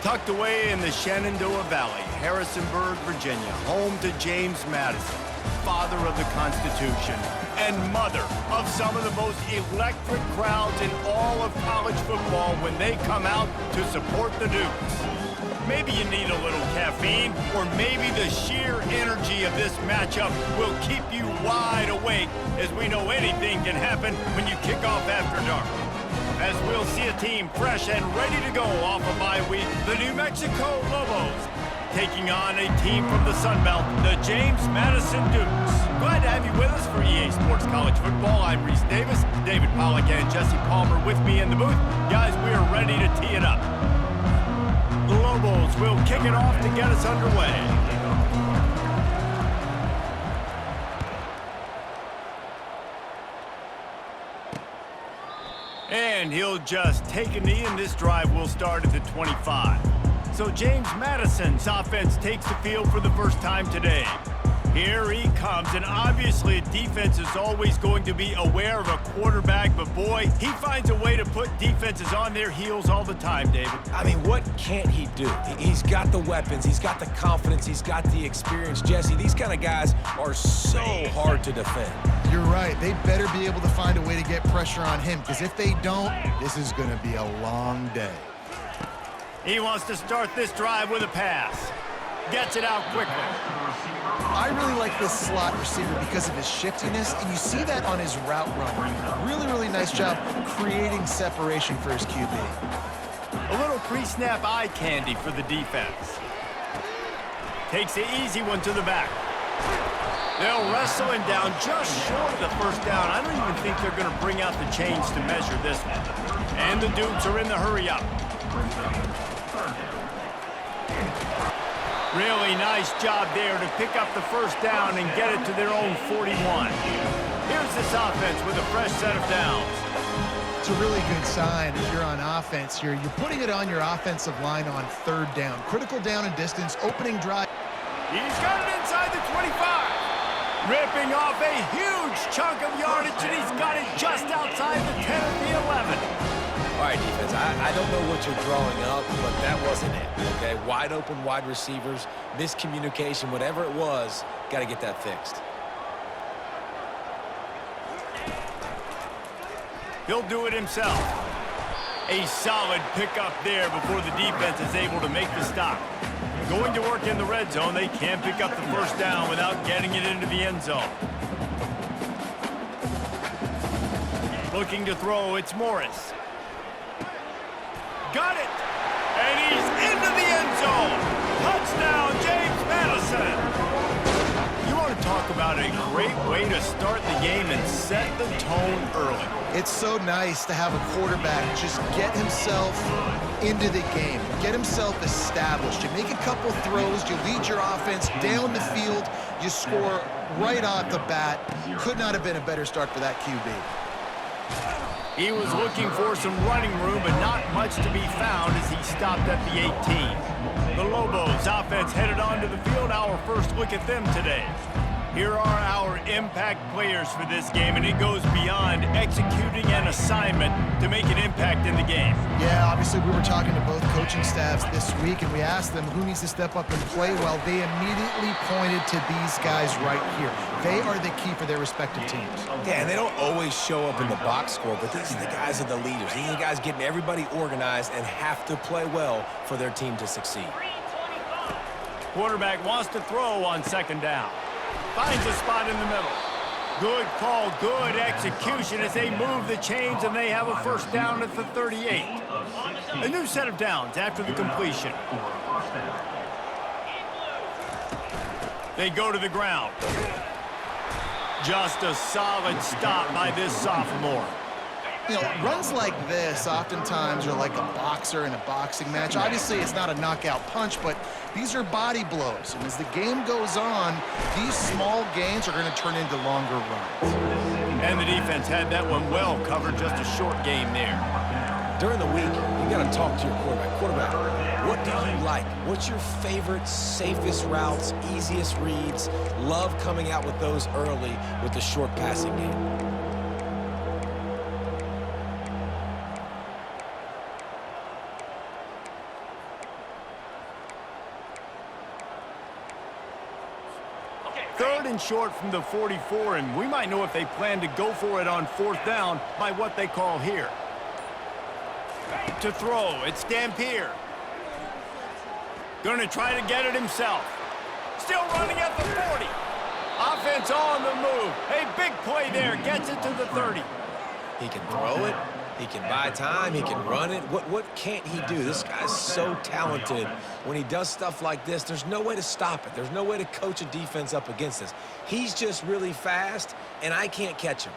Tucked away in the Shenandoah Valley, Harrisonburg, Virginia, home to James Madison, father of the Constitution and mother of some of the most electric crowds in all of college football when they come out to support the Dukes. Maybe you need a little caffeine, or maybe the sheer energy of this matchup will keep you wide awake, as we know anything can happen when you kick off after dark. As we'll see a team fresh and ready to go off a bye week, the New Mexico Lobos taking on a team from the Sun Belt, the James Madison Dukes. Glad to have you with us for EA Sports College Football. I'm Reese Davis, David Pollack and Jesse Palmer with me in the booth. Guys, we are ready to tee it up. The Lobos will kick it off to get us underway. And he'll just take a knee, and this drive will start at the 25. So James Madison's offense takes the field for the first time today. Here he comes, and obviously defense is always going to be aware of a quarterback, but boy, he finds a way to put defenses on their heels all the time, David. I mean, what can't he do? He's got the weapons, he's got the confidence, he's got the experience. Jesse, these kind of guys are so hard to defend. You're right. They better be able to find a way to get pressure on him, because if they don't, this is going to be a long day. He wants to start this drive with a pass. Gets it out quickly. I really like this slot receiver because of his shiftiness, and you see that on his route run. Really, really nice job creating separation for his QB. A little pre-snap eye candy for the defense. Takes the easy one to the back. They'll wrestle him down just short of the first down. I don't even think they're going to bring out the chains to measure this one. And the Dukes are in the hurry up. Really nice job there to pick up the first down and get it to their own 41. Here's this offense with a fresh set of downs. It's a really good sign if you're on offense here. You're putting it on your offensive line on third down. Critical down and distance, opening drive. He's got it inside the 25. Ripping off a huge chunk of yardage, and he's got it just outside the 10 of the 11. All right, defense, I don't know what you're drawing up, but that wasn't it, okay? Wide open wide receivers, miscommunication, whatever it was, got to get that fixed. He'll do it himself. A solid pickup there before the defense is able to make the stop. Going to work in the red zone, they can't pick up the first down without getting it into the end zone. Looking to throw, it's Morris. Got it! And he's into the end zone! Touchdown, James Madison! You want to talk about a great way to start the game and set the tone early. It's so nice to have a quarterback just get himself into the game, get himself established. You make a couple throws, you lead your offense down the field, you score right off the bat. Could not have been a better start for that QB. He was looking for some running room, but not much to be found as he stopped at the 18. The Lobos offense headed onto the field. Our first look at them today. Here are our impact players for this game, and it goes beyond executing an assignment to make an impact in the game. Yeah, obviously we were talking to both coaching staffs this week, and we asked them who needs to step up and play well. They immediately pointed to these guys right here. They are the key for their respective teams. Yeah, and they don't always show up in the box score, but these are the guys that are the leaders. These are the guys getting everybody organized and have to play well for their team to succeed. Quarterback wants to throw on second down. Finds a spot in the middle. Good call, good execution as they move the chains, and they have a first down at the 38. A new set of downs after the completion. They go to the ground. Just a solid stop by this sophomore. You know, runs like this oftentimes are like a boxer in a boxing match. Obviously, it's not a knockout punch, but these are body blows. And as the game goes on, these small gains are going to turn into longer runs. And the defense had that one well covered, just a short game there. During the week, you got to talk to your quarterback. Quarterback, what do you like? What's your favorite, safest routes, easiest reads? Love coming out with those early with the short passing game. 3rd and short from the 44, and we might know if they plan to go for it on 4th down by what they call here. To throw, it's Dampier. Going to try to get it himself. Still running at the 40. Offense on the move. A big play there. Gets it to the 30. He can throw it. He can buy time. He can run it. What can't he do? This guy's so talented. When he does stuff like this, there's no way to stop it. There's no way to coach a defense up against this. He's just really fast, and I can't catch him.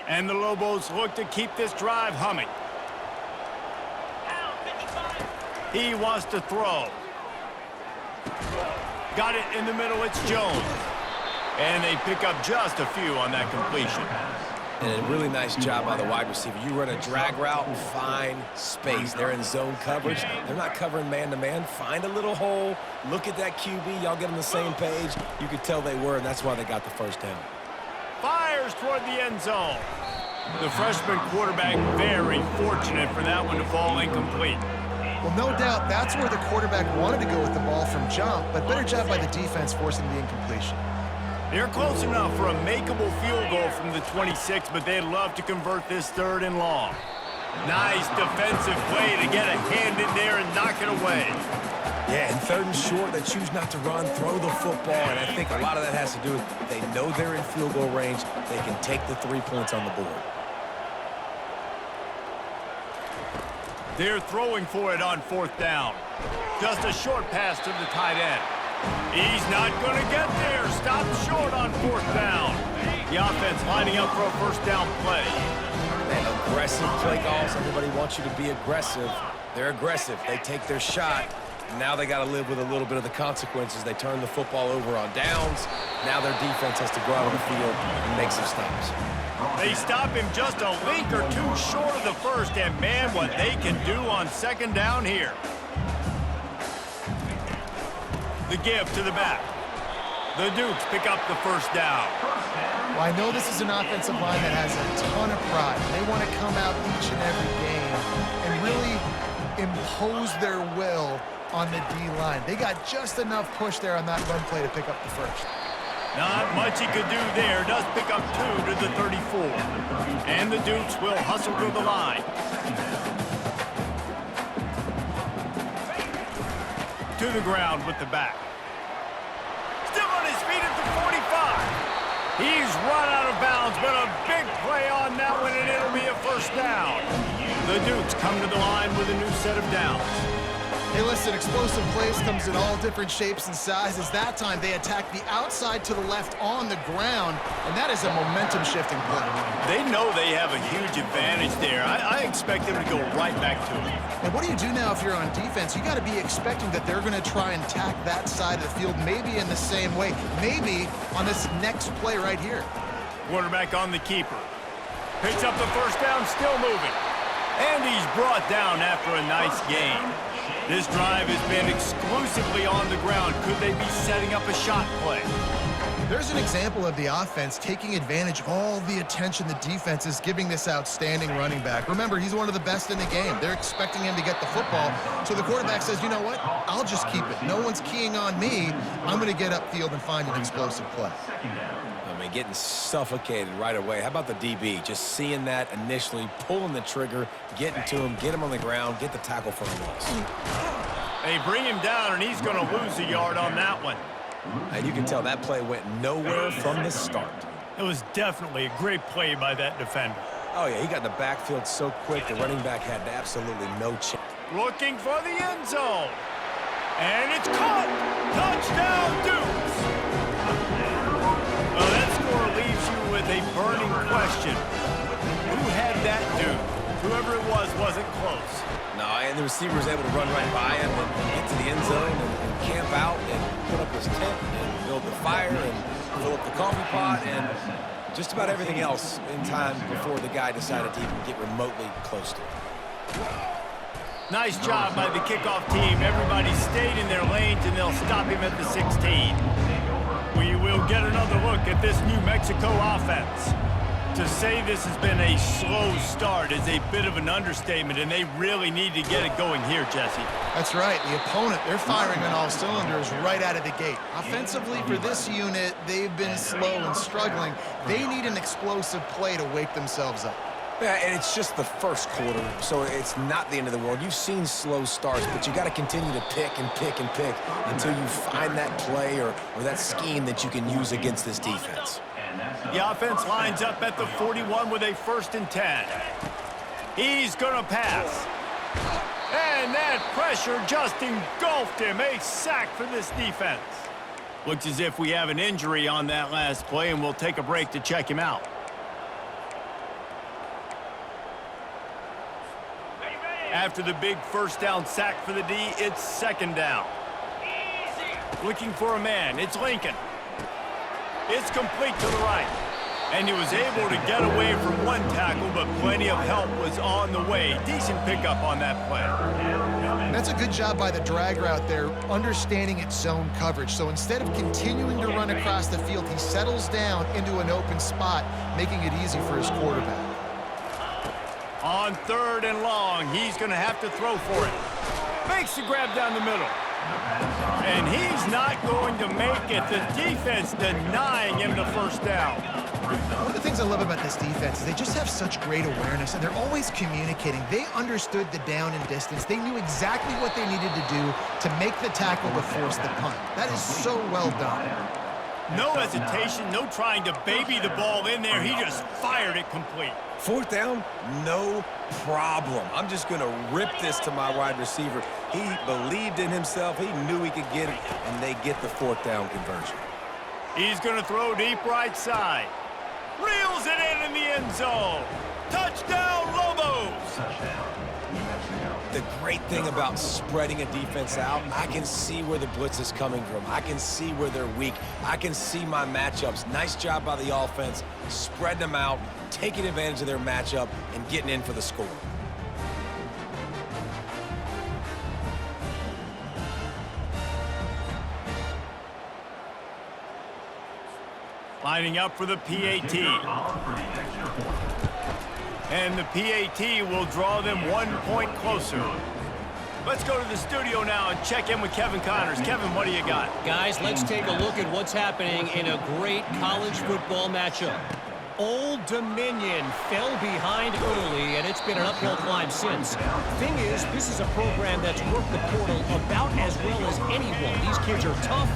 And the Lobos look to keep this drive humming. He wants to throw. Got it in the middle, it's Jones. And they pick up just a few on that completion. And a really nice job by the wide receiver. You run a drag route and find space. They're in zone coverage. They're not covering man-to-man. Find a little hole. Look at that QB. Y'all get on the same page. You could tell they were, and that's why they got the first down. Fires toward the end zone. The freshman quarterback very fortunate for that one to fall incomplete. Well, no doubt that's where the quarterback wanted to go with the ball from jump, but better job by the defense forcing the incompletion. They're close enough for a makeable field goal from the 26, but they'd love to convert this 3rd and long. Nice defensive play to get a hand in there and knock it away. Yeah, and 3rd and short, they choose not to run, throw the football, and I think a lot of that has to do with they know they're in field goal range. They can take the 3 points on the board. They're throwing for it on 4th down. Just a short pass to the tight end. He's not going to get there. Stopped short on 4th down. The offense lining up for a 1st down play. Man, aggressive play calls. Everybody wants you to be aggressive. They're aggressive. They take their shot. Now they got to live with a little bit of the consequences. They turn the football over on downs. Now their defense has to go out on the field and make some stops. They stop him just a link or two short of the 1st, and man, what they can do on 2nd down here. The give to the back. The Dukes pick up the 1st down. Well, I know this is an offensive line that has a ton of pride. They want to come out each and every game and really impose their will on the D-line. They got just enough push there on that run play to pick up the 1st. Not much he could do there. Does pick up 2 to the 34. And the Dukes will hustle to the line. To the ground with the back. Still on his feet at the 45. He's run out of bounds, but a big play on that one, and it'll be a 1st down. The Dukes come to the line with a new set of downs. Hey, listen, explosive plays comes in all different shapes and sizes. That time, they attack the outside to the left on the ground, and that is a momentum-shifting play. They know they have a huge advantage there. I expect them to go right back to it. And what do you do now if you're on defense? You got to be expecting that they're going to try and attack that side of the field, maybe in the same way, maybe on this next play right here. Quarterback on the keeper. Picks up the 1st down, still moving. And he's brought down after a nice gain. This drive has been exclusively on the ground. Could they be setting up a shot play? There's an example of the offense taking advantage of all the attention the defense is giving this outstanding running back. Remember, he's one of the best in the game. They're expecting him to get the football. So the quarterback says, you know what? I'll just keep it. No one's keying on me. I'm going to get upfield and find an explosive play. I mean, getting suffocated right away. How about the DB? Just seeing that initially, pulling the trigger, getting to him, get him on the ground, get the tackle for a loss. They bring him down, and he's going to lose a yard on that one. And you can tell that play went nowhere from the start. It was definitely a great play by that defender. Oh, yeah, he got in the backfield so quick, the running back had absolutely no chance. Looking for the end zone. And it's caught. Touchdown, Dukes. Well, that score leaves you with a burning question. Who had that dude? Whoever it was wasn't close. No, and the receiver was able to run right by him and get to the end zone and camp out and put up his tent and build the fire and fill up the coffee pot and just about everything else in time before the guy decided to even get remotely close to him. Nice job by the kickoff team. Everybody stayed in their lanes, and they'll stop him at the 16. we will get another look at this New Mexico offense. To say this has been a slow start is a bit of an understatement, and they really need to get it going here, Jesse. That's right. The opponent, they're firing on all cylinders right out of the gate. Offensively, for this unit, they've been slow and struggling. They need an explosive play to wake themselves up. Yeah, and it's just the first quarter, so it's not the end of the world. You've seen slow starts, but you got to continue to pick and pick and pick until you find that play or that scheme that you can use against this defense. The offense lines up at the 41 with a 1st and 10. He's going to pass. And that pressure just engulfed him. A sack for this defense. Looks as if we have an injury on that last play, and we'll take a break to check him out. After the big 1st down sack for the D, it's 2nd down. Looking for a man. It's Lincoln. It's complete to the right. And he was able to get away from one tackle, but plenty of help was on the way. Decent pickup on that play. And that's a good job by the drag route there, understanding its zone coverage. So instead of continuing to run across the field, he settles down into an open spot, making it easy for his quarterback. On 3rd and long, he's going to have to throw for it. Makes the grab down the middle. And he's not going to make it. The defense denying him the 1st down. One of the things I love about this defense is they just have such great awareness, and they're always communicating. They understood the down and distance. They knew exactly what they needed to do to make the tackle to force the punt. That is so well done. No hesitation, no trying to baby the ball in there. He just fired it complete. 4th down, no problem. I'm just going to rip this to my wide receiver. He believed in himself. He knew he could get it, and they get the 4th down conversion. He's going to throw deep right side. Reels it in the end zone. Touchdown, Lobos! The great thing about spreading a defense out, I can see where the blitz is coming from. I can see where they're weak. I can see my matchups. Nice job by the offense, spreading them out, taking advantage of their matchup, and getting in for the score. Lining up for the PAT. And the PAT will draw them 1 point closer. Let's go to the studio now and check in with Kevin Connors. Kevin, what do you got? Guys, let's take a look at what's happening in a great college football matchup. Old Dominion fell behind early, and it's been an uphill climb since. Thing is, this is a program that's worked the portal about as well as anyone. These kids are tough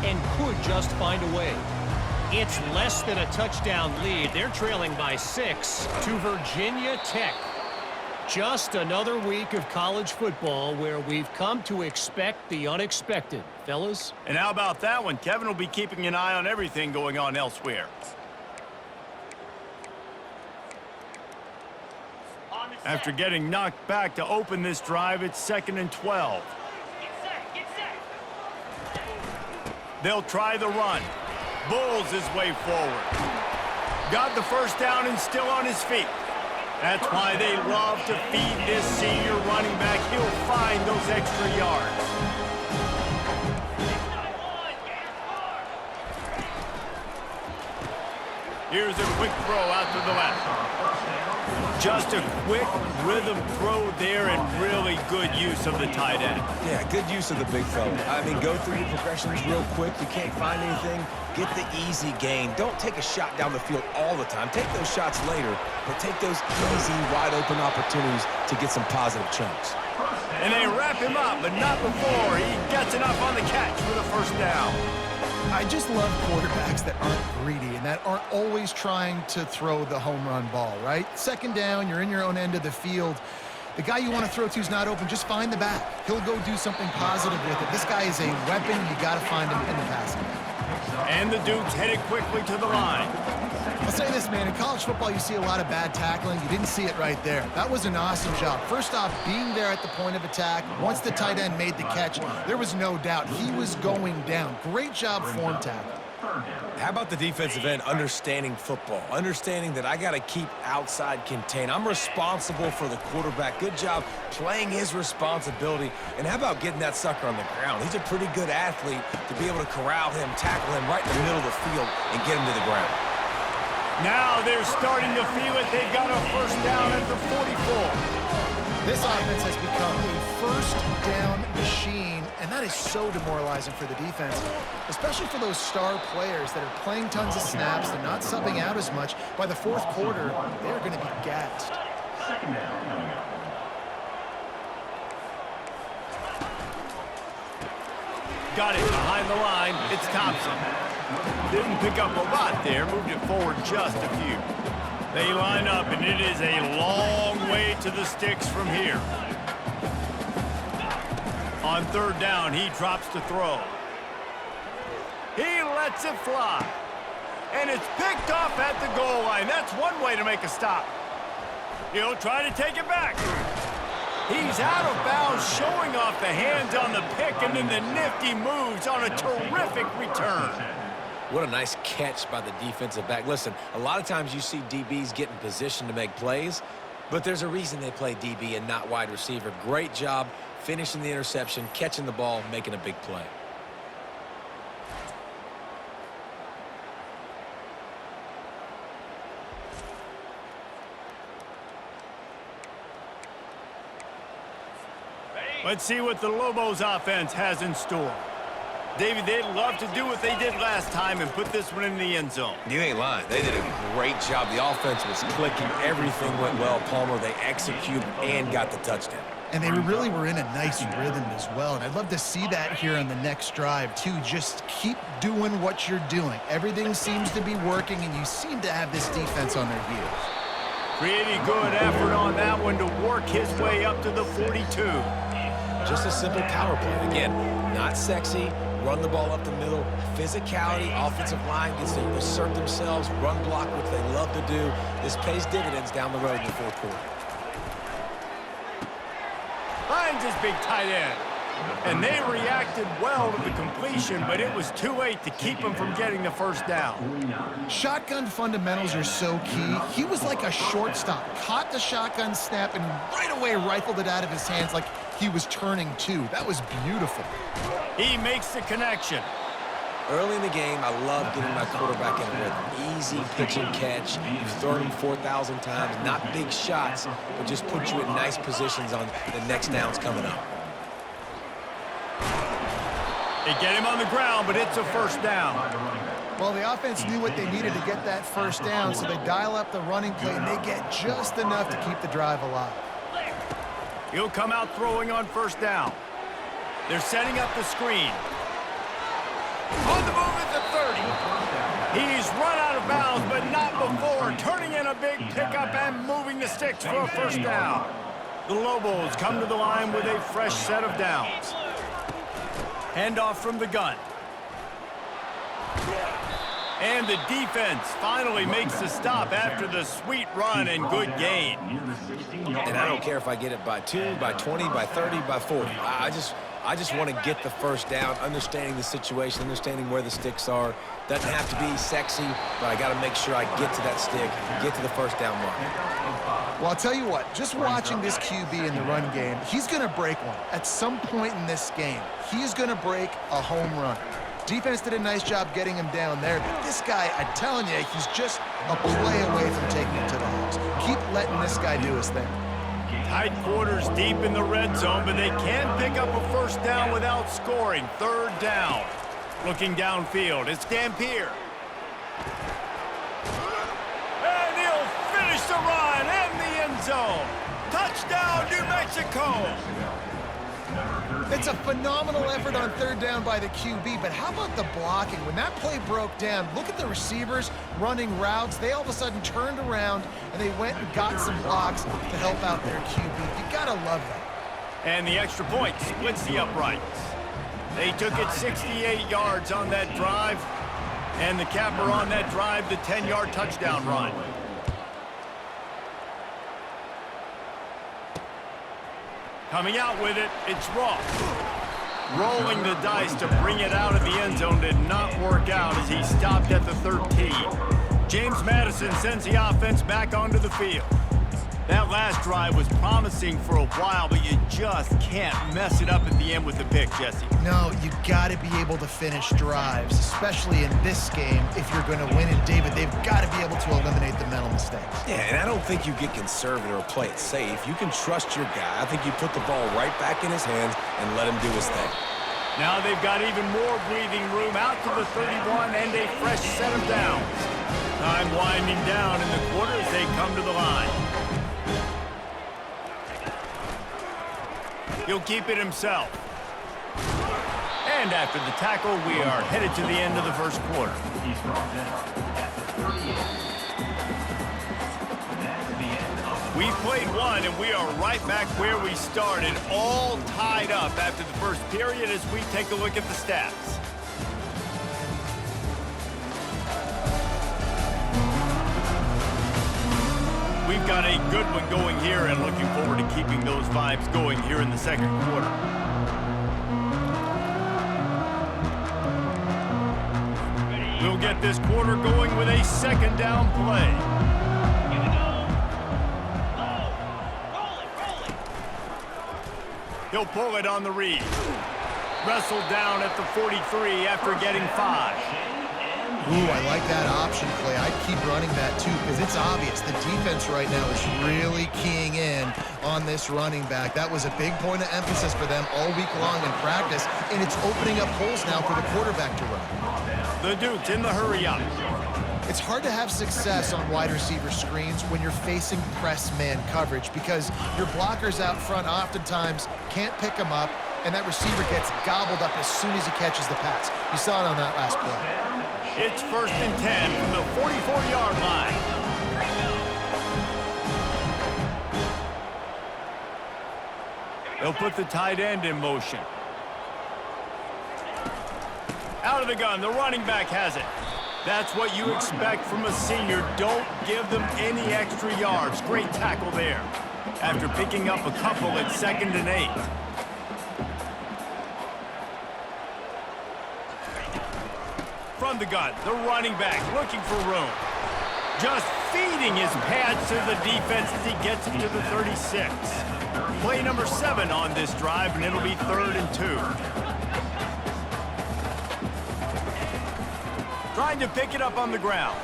and could just find a way. It's less than a touchdown lead. They're trailing by 6 to Virginia Tech. Just another week of college football where we've come to expect the unexpected, fellas. And how about that one? Kevin will be keeping an eye on everything going on elsewhere. After getting knocked back to open this drive, it's 2nd and 12. They'll try the run. Bulls his way forward. Got the 1st down and still on his feet. That's why they love to feed this senior running back. He'll find those extra yards. Here's a quick throw out to the left. Just a quick rhythm throw there and really good use of the tight end. Yeah, good use of the big fella. I mean, go through your progressions real quick. You can't find anything. Get the easy gain. Don't take a shot down the field all the time. Take those shots later, but take those easy, wide-open opportunities to get some positive chunks. And they wrap him up, but not before he gets enough on the catch for the 1st down. I just love quarterbacks that aren't greedy and that aren't always trying to throw the home run ball, right? 2nd down, you're in your own end of the field. The guy you want to throw to is not open. Just find the back. He'll go do something positive with it. This guy is a weapon. You got to find him in the passing game. And the Dukes headed quickly to the line. I'll say this, man. In college football, you see a lot of bad tackling. You didn't see it right there. That was an awesome job. First off, being there at the point of attack. Once the tight end made the catch, there was no doubt he was going down. Great job form tackle. How about the defensive end understanding football, understanding that I got to keep outside contain. I'm responsible for the quarterback. Good job playing his responsibility. And how about getting that sucker on the ground? He's a pretty good athlete to be able to corral him, tackle him right in the middle of the field, and get him to the ground. Now they're starting to feel it. They've got a first down at the 44. This offense has become a first down machine, and that is so demoralizing for the defense, especially for those star players that are playing tons of snaps. They're not subbing out as much. By the fourth quarter, they're going to be gassed. Got it behind the line. It's Thompson. Didn't pick up a lot there. Moved it forward just a few. They line up, and it is a long way to the sticks from here. On third down, he drops to throw. He lets it fly. And it's picked off at the goal line. That's one way to make a stop. He'll try to take it back. He's out of bounds, showing off the hands on the pick, and then the nifty moves on a terrific return. What a nice catch by the defensive back. Listen, a lot of times you see DBs get in position to make plays, but there's a reason they play DB and not wide receiver. Great job finishing the interception, catching the ball, making a big play. Let's see what the Lobos offense has in store. David, they'd love to do what they did last time and put this one in the end zone. You ain't lying. They did a great job. The offense was clicking. Everything went well. Palmer, they executed and got the touchdown. And they really were in a nice rhythm as well. And I'd love to see that here on the next drive, too. Just keep doing what you're doing. Everything seems to be working, and you seem to have this defense on their heels. Pretty good effort on that one to work his way up to the 42. Just a simple power play. Again, not sexy. Run the ball up the middle. Physicality, offensive line gets to assert themselves, run block, which they love to do. This pays dividends down the road in the fourth quarter. Finds his big tight end. And they reacted well to the completion, but it was too late to keep him from getting the first down. Shotgun fundamentals are so key. He was like a shortstop. Caught the shotgun snap and right away rifled it out of his hands like he was turning two. That was beautiful. He makes the connection. Early in the game, I love getting my quarterback in a rhythm. Easy pitch and catch. You've thrown him 4,000 times. Not big shots, but just put you in nice positions on the next downs coming up. They get him on the ground, but it's a first down. Well, the offense knew what they needed to get that first down, so they dial up the running play, and they get just enough to keep the drive alive. He'll come out throwing on first down. They're setting up the screen. On the move at the 30. He's run out of bounds, but not before. Turning in a big pickup and moving the sticks for a first down. The Lobos come to the line with a fresh set of downs. Handoff from the gun. And the defense finally makes the stop after the sweet run and good gain. And I don't care if I get it by 2, by 20, by 30, by 40. I just want to get the first down, understanding the situation, understanding where the sticks are. Doesn't have to be sexy, but I got to make sure I get to that stick, get to the first down mark. Well, I'll tell you what, just watching this QB in the run game, he's going to break one. At some point in this game, he's going to break a home run. Defense did a nice job getting him down there, but this guy, I'm telling you, he's just a play away from taking it to the house. Keep letting this guy do his thing. Tight quarters deep in the red zone, but they can pick up a first down without scoring. Third down. Looking downfield, it's Dampier. And he'll finish the run in the end zone. Touchdown, New Mexico. It's a phenomenal effort on third down by the QB, but how about the blocking? When that play broke down, look at the receivers running routes. They all of a sudden turned around, and they went and got some blocks to help out their QB. You gotta love that. And the extra point splits the uprights. They took it 68 yards on that drive, and the capper on that drive, the 10-yard touchdown run. Coming out with it, it's Ross. Rolling the dice to bring it out of the end zone did not work out as he stopped at the 13. James Madison sends the offense back onto the field. That last drive was promising for a while, but you just can't mess it up at the end with the pick, Jesse. No, you got to be able to finish drives, especially in this game if you're going to win. And David, they've got to be able to eliminate the mental mistakes. Yeah, and I don't think you get conservative or play it safe. You can trust your guy. I think you put the ball right back in his hands and let him do his thing. Now they've got even more breathing room out to the 31 and a fresh set of downs. Time winding down in the quarter as they come to the line. He'll keep it himself. And after the tackle, we are headed to the end of the first quarter. We've played one, and we are right back where we started, all tied up after the first period as we take a look at the stats. We've got a good one going here and looking forward to keeping those vibes going here in the second quarter. We'll get this quarter going with a second down play. He'll pull it on the read. Wrestled down at the 43 after getting 5. Ooh, I like that option, Clay. I'd keep running that, too, because it's obvious. The defense right now is really keying in on this running back. That was a big point of emphasis for them all week long in practice, and it's opening up holes now for the quarterback to run. The Dukes in the hurry-up. It's hard to have success on wide receiver screens when you're facing press man coverage because your blockers out front oftentimes can't pick them up, and that receiver gets gobbled up as soon as he catches the pass. You saw it on that last play. It's 1st and 10 from the 44-yard line. They'll put the tight end in motion. Out of the gun, the running back has it. That's what you expect from a senior. Don't give them any extra yards. Great tackle there. After picking up a couple at 2nd and 8. From the gun, the running back looking for room. Just feeding his pads to the defense as he gets into the 36. Play number 7 on this drive, and it'll be 3rd and 2. Trying to pick it up on the ground.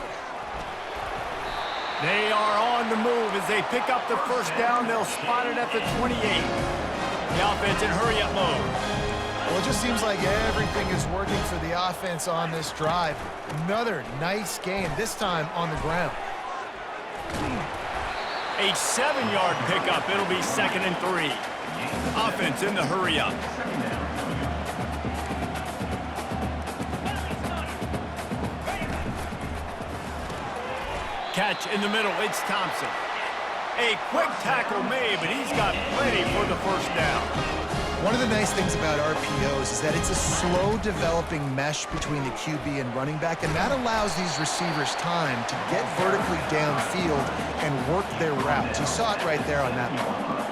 They are on the move as they pick up the first down. They'll spot it at the 28. The offense in hurry-up mode. Well, it just seems like everything is working for the offense on this drive. Another nice gain, this time on the ground. A 7-yard pickup. It'll be 2nd and 3. Offense in the hurry-up. Catch in the middle. It's Thompson. A quick tackle made, but he's got plenty for the first down. One of the nice things about RPOs is that it's a slow developing mesh between the QB and running back, and that allows these receivers time to get vertically downfield and work their routes. You saw it right there on that play.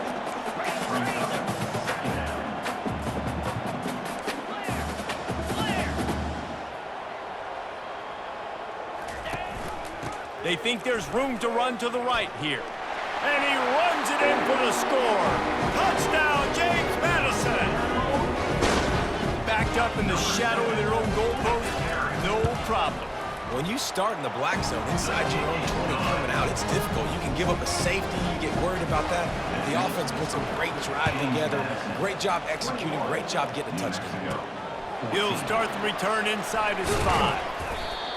They think there's room to run to the right here. And he runs it in for the score. Touchdown, James Madison. Backed up in the shadow of their own goalpost, no problem. When you start in the black zone inside your own 20 coming out, it's difficult. You can give up a safety. You get worried about that. The offense puts a great drive together. Great job executing. Great job getting a touchdown. He'll start the return inside his 5.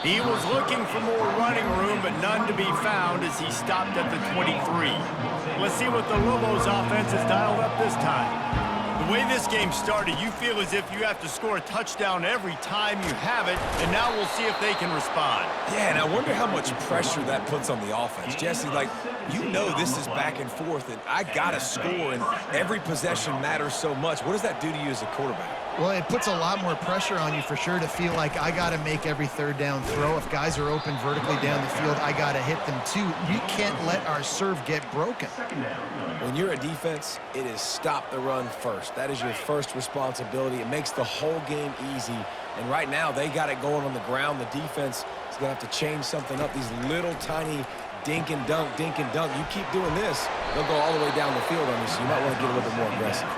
He was looking for more running room, but none to be found as he stopped at the 23. Let's see what the Lobos offense has dialed up this time. The way this game started, you feel as if you have to score a touchdown every time you have it, and now we'll see if they can respond. Yeah, and I wonder how much pressure that puts on the offense. Jesse, like, you know this is back and forth, and I got to score, and every possession matters so much. What does that do to you as a quarterback? Well, it puts a lot more pressure on you for sure to feel like I got to make every third down throw. If guys are open vertically down the field, I got to hit them too. We can't let our serve get broken. When you're a defense, it is stop the run first. That is your first responsibility. It makes the whole game easy. And right now, they got it going on the ground. The defense is going to have to change something up. These little tiny dink and dunk, dink and dunk. You keep doing this, they'll go all the way down the field on you, so you might want to get a little bit more aggressive.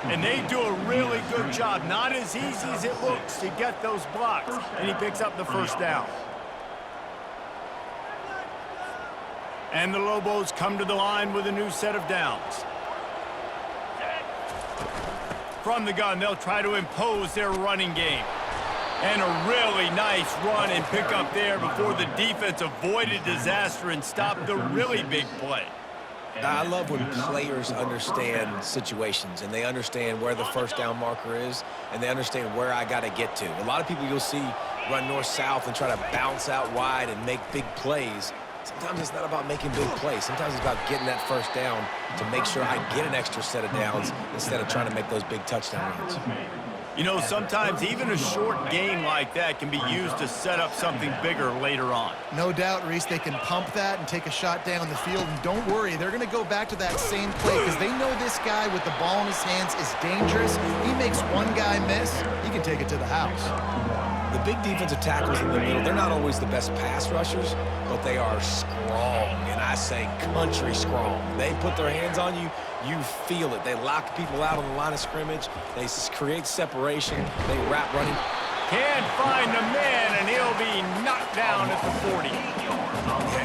And they do a really good job. Not as easy as it looks to get those blocks. And he picks up the first down. And the Lobos come to the line with a new set of downs. From the gun, they'll try to impose their running game. And a really nice run and pick up there before the defense avoided disaster and stopped the really big play. I love when players understand situations and they understand where the first down marker is and they understand where I got to get to. A lot of people you'll see run north-south and try to bounce out wide and make big plays. Sometimes it's not about making big plays. Sometimes it's about getting that first down to make sure I get an extra set of downs instead of trying to make those big touchdown runs. You know, sometimes even a short gain like that can be used to set up something bigger later on. No doubt, Reese, they can pump that and take a shot down the field. And don't worry, they're going to go back to that same play because they know this guy with the ball in his hands is dangerous. He makes one guy miss, he can take it to the house. The big defensive tackles in the middle, they're not always the best pass rushers, but they are strong, and I say country strong. They put their hands on you, you feel it. They lock people out on the line of scrimmage. They create separation. They wrap running. Can't find the man, and he'll be knocked down at the 40.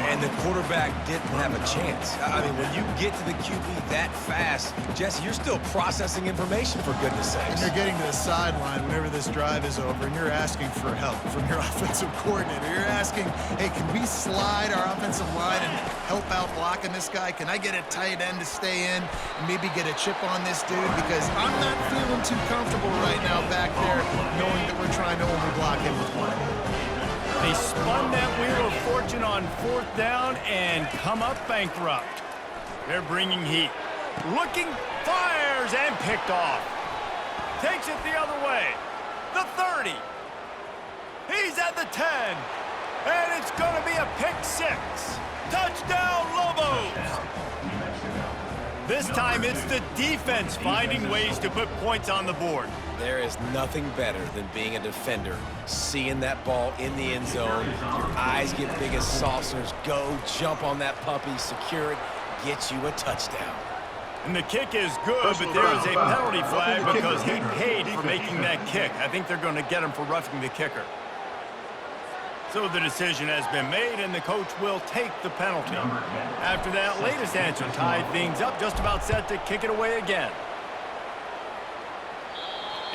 And the quarterback didn't have a chance. I mean, when you get to the QB that fast, Jesse, you're still processing information, for goodness sakes. And you're getting to the sideline whenever this drive is over, and you're asking for help from your offensive coordinator. You're asking, hey, can we slide our offensive line and help out blocking this guy? Can I get a tight end to stay in and maybe get a chip on this dude? Because I'm not feeling too comfortable right now back there knowing that we're trying to only block him with one. They spun that wheel of fortune on fourth down and come up bankrupt. They're bringing heat. Looking, fires, and picked off. Takes it the other way. The 30. He's at the 10. And it's going to be a pick six. Touchdown, Lobos! This time it's the defense finding ways to put points on the board. There is nothing better than being a defender, seeing that ball in the end zone, your eyes get big as saucers, go, jump on that puppy, secure it, get you a touchdown. And the kick is good, but there is a penalty flag because he paid for making that kick. I think they're going to get him for roughing the kicker. So the decision has been made, and the coach will take the penalty. After that latest answer tied things up, just about set to kick it away again.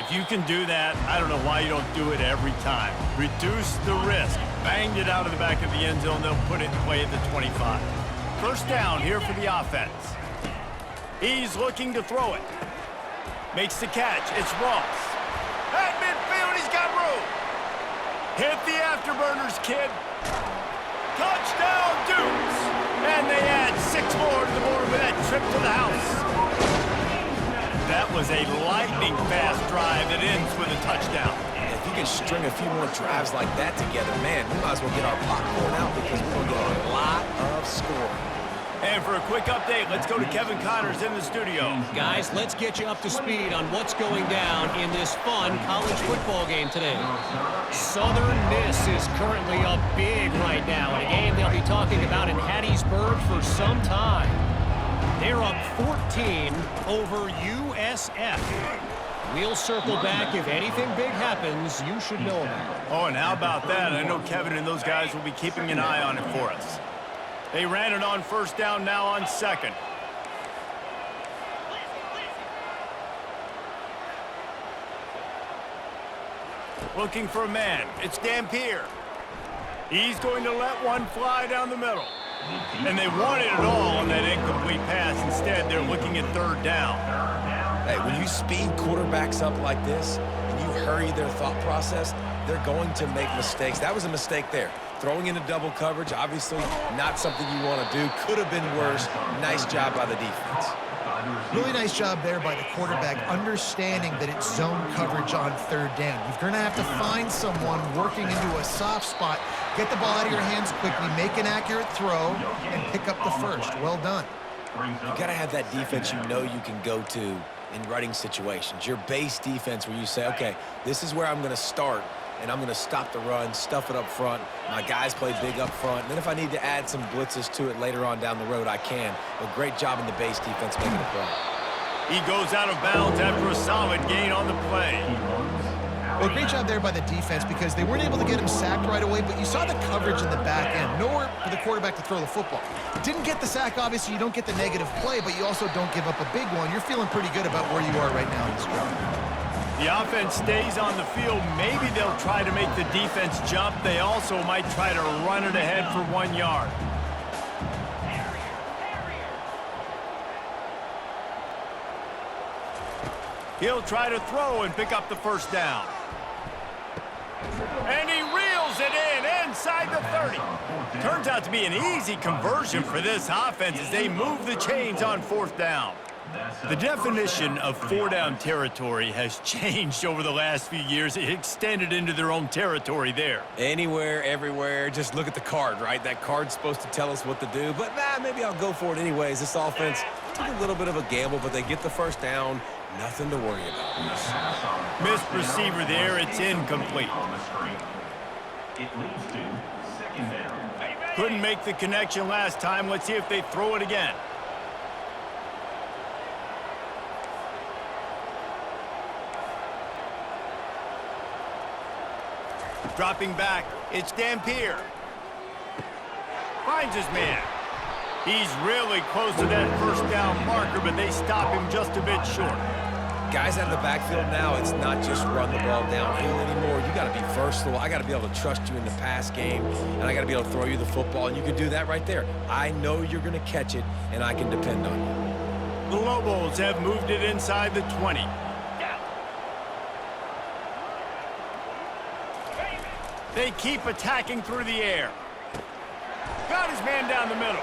If you can do that, I don't know why you don't do it every time. Reduce the risk. Banged it out of the back of the end zone. They'll put it in play at the 25. First down here for the offense. He's looking to throw it. Makes the catch. It's Ross. At midfield, he's got room. Hit the afterburners, kid. Touchdown, Dukes. And they add 6 more to the board with that trip to the house. That was a lightning-fast drive that ends with a touchdown. If you can string a few more drives like that together, man, we might as well get our popcorn out because we're going to get a lot of scoring. And for a quick update, let's go to Kevin Connors in the studio. Guys, let's get you up to speed on what's going down in this fun college football game today. Southern Miss is currently up big right now in a game they'll be talking about in Hattiesburg for some time. They're up 14 over USF. We'll circle back. If anything big happens, you should know about it. Oh, and how about that? I know Kevin and those guys will be keeping an eye on it for us. They ran it on first down, now on second. Looking for a man. It's Dampier. He's going to let one fly down the middle. And they wanted it all on that incomplete pass. Instead, they're looking at third down. Hey, when you speed quarterbacks up like this and you hurry their thought process, they're going to make mistakes. That was a mistake there. Throwing into double coverage, obviously not something you want to do. Could have been worse. Nice job by the defense. Really nice job there by the quarterback, understanding that it's zone coverage on third down. You're going to have to find someone working into a soft spot, get the ball out of your hands quickly, make an accurate throw, and pick up the first. Well done. You got to have that defense you know you can go to in running situations. Your base defense where you say, okay, this is where I'm going to start, and I'm going to stop the run, stuff it up front. My guys play big up front. And then if I need to add some blitzes to it later on down the road, I can. But great job in the base defense making a play. He goes out of bounds after a solid gain on the play. Well, great job there by the defense because they weren't able to get him sacked right away, but you saw the coverage in the back end. Nowhere for the quarterback to throw the football. Didn't get the sack, obviously. You don't get the negative play, but you also don't give up a big one. You're feeling pretty good about where you are right now in this drive. The offense stays on the field. Maybe they'll try to make the defense jump. They also might try to run it ahead for 1 yard. He'll try to throw and pick up the first down. And he reels it in inside the 30. Turns out to be an easy conversion for this offense as they move the chains on fourth down. The definition of four-down territory has changed over the last few years. It extended into their own territory there. Anywhere, everywhere, just look at the card, right? That card's supposed to tell us what to do, but maybe I'll go for it anyways. This offense took a little bit of a gamble, but they get the first down. Nothing to worry about. Missed receiver there. It's incomplete. It leads to second down. Couldn't make the connection last time. Let's see if they throw it again. Dropping back, it's Dampier. Finds his man. He's really close to that first down marker, but they stop him just a bit short. Guys out of the backfield now, it's not just run the ball downhill anymore. You got to be versatile. I got to be able to trust you in the pass game, and I got to be able to throw you the football, and you can do that right there. I know you're going to catch it, and I can depend on you. The Lobos have moved it inside the 20. They keep attacking through the air. Got his man down the middle.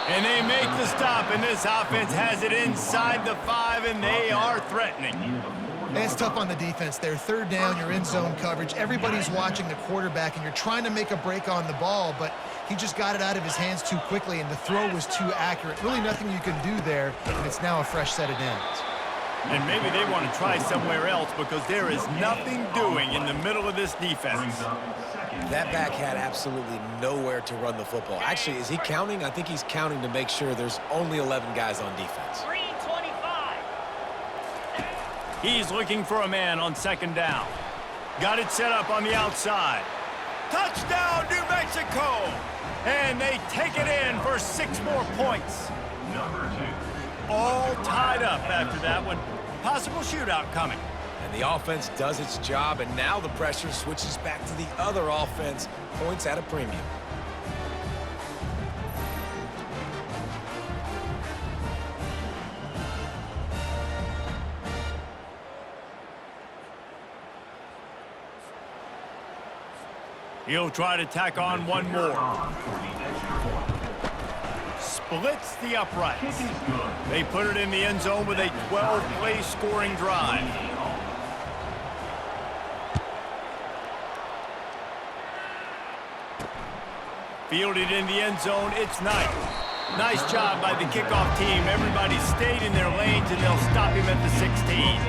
And they make the stop, and this offense has it inside the 5, and they are threatening. And it's tough on the defense there. Third down, you're in zone coverage. Everybody's watching the quarterback, and you're trying to make a break on the ball, but he just got it out of his hands too quickly, and the throw was too accurate. Really nothing you can do there, and it's now a fresh set of downs. And maybe they want to try somewhere else because there is nothing doing in the middle of this defense. That back had absolutely nowhere to run the football. Actually, is he counting? I think he's counting to make sure there's only 11 guys on defense. 325. He's looking for a man on second down. Got it set up on the outside. Touchdown, New Mexico! And they take it in for 6 more points. Number 2. All tied up after that one. Possible shootout coming. And the offense does its job, and now the pressure switches back to the other offense. Points at a premium. He'll try to tack on one more. Splits the uprights. They put it in the end zone with a 12-play scoring drive. Fielded in the end zone, it's Knight. Nice job by the kickoff team. Everybody stayed in their lanes, and they'll stop him at the 16.